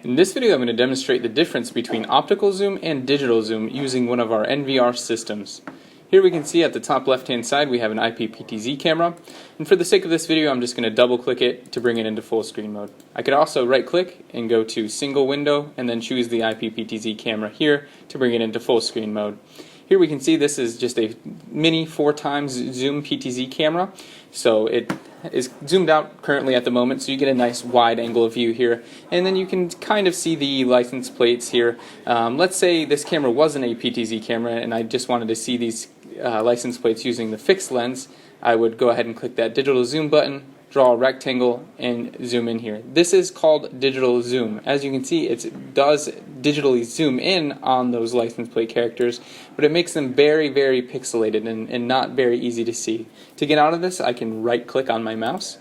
In this video I'm going to demonstrate the difference between optical zoom and digital zoom using one of our NVR systems. Here we can see at the top left hand side we have an IP-PTZ camera, and for the sake of this video I'm just going to double click it to bring it into full screen mode. I could also right click and go to single window and then choose the IP-PTZ camera here to bring it into full screen mode. Here we can see this is just a mini 4x zoom PTZ camera, so it is zoomed out currently at the moment, so you get a nice wide angle of view here, and then you can kind of see the license plates here. Let's say this camera wasn't a PTZ camera and I just wanted to see these license plates using the fixed lens. I would go ahead and click that digital zoom button, draw a rectangle, and zoom in here. This is called digital zoom. As you can see, it does digitally zoom in on those license plate characters, but it makes them very, very pixelated and not very easy to see. To get out of this, I can right click on my mouse.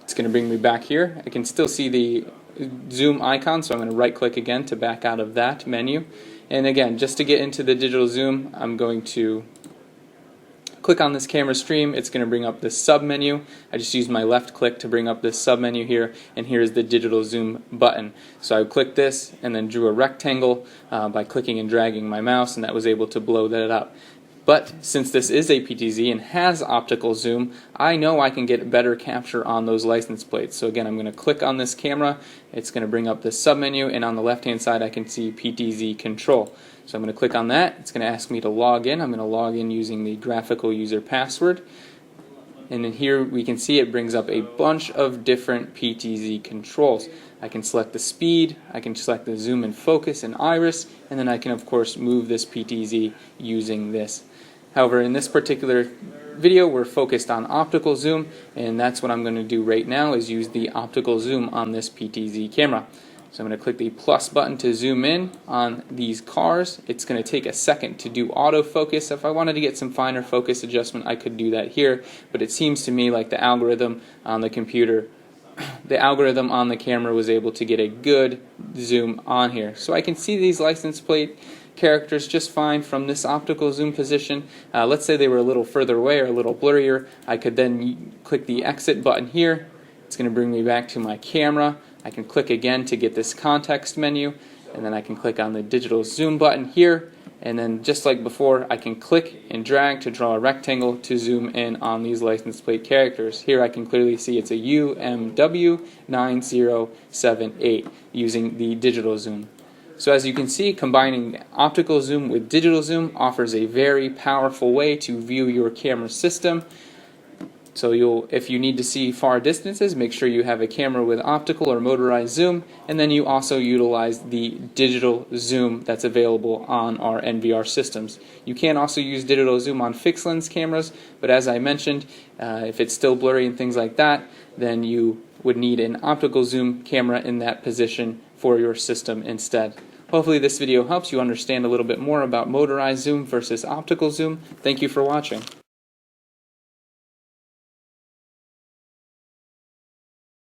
It's going to bring me back here. I can still see the zoom icon, so I'm going to right click again to back out of that menu. And again, just to get into the digital zoom, I'm going to click on this camera stream. It's going to bring up this sub menu. I just used my left click to bring up this sub menu here, and here's the digital zoom button. So I clicked this and then drew a rectangle by clicking and dragging my mouse, and that was able to blow that up. But since this is a PTZ and has optical zoom, I know I can get better capture on those license plates. So again, I'm going to click on this camera. It's going to bring up this submenu, and on the left hand side I can see Ptz Control. So I'm going to click on that. It's going to ask me to log in. I'm going to log in using the graphical user password. And then here we can see it brings up a bunch of different PTZ controls. I can select the speed, I can select the zoom and focus and iris, and then I can of course move this PTZ using this. However, in this particular video we're focused on optical zoom, and that's what I'm going to do right now, is use the optical zoom on this PTZ camera. So I'm going to click the plus button to zoom in on these cars. It's going to take a second to do autofocus. If I wanted to get some finer focus adjustment, I could do that here, but it seems to me like the algorithm on the computer, the algorithm on the camera was able to get a good zoom on here. So I can see these license plate characters just fine from this optical zoom position. Let's say they were a little further away or a little blurrier. I could then click the exit button here. It's going to bring me back to my camera. I can click again to get this context menu, and then I can click on the digital zoom button here, and then just like before I can click and drag to draw a rectangle to zoom in on these license plate characters. Here I can clearly see it's a UMW9078 using the digital zoom. So as you can see, combining optical zoom with digital zoom offers a very powerful way to view your camera system. So if you need to see far distances, make sure you have a camera with optical or motorized zoom, and then you also utilize the digital zoom that's available on our NVR systems. You can also use digital zoom on fixed lens cameras, but as I mentioned, if it's still blurry and things like that, then you would need an optical zoom camera in that position for your system instead. Hopefully this video helps you understand a little bit more about motorized zoom versus optical zoom. Thank you for watching.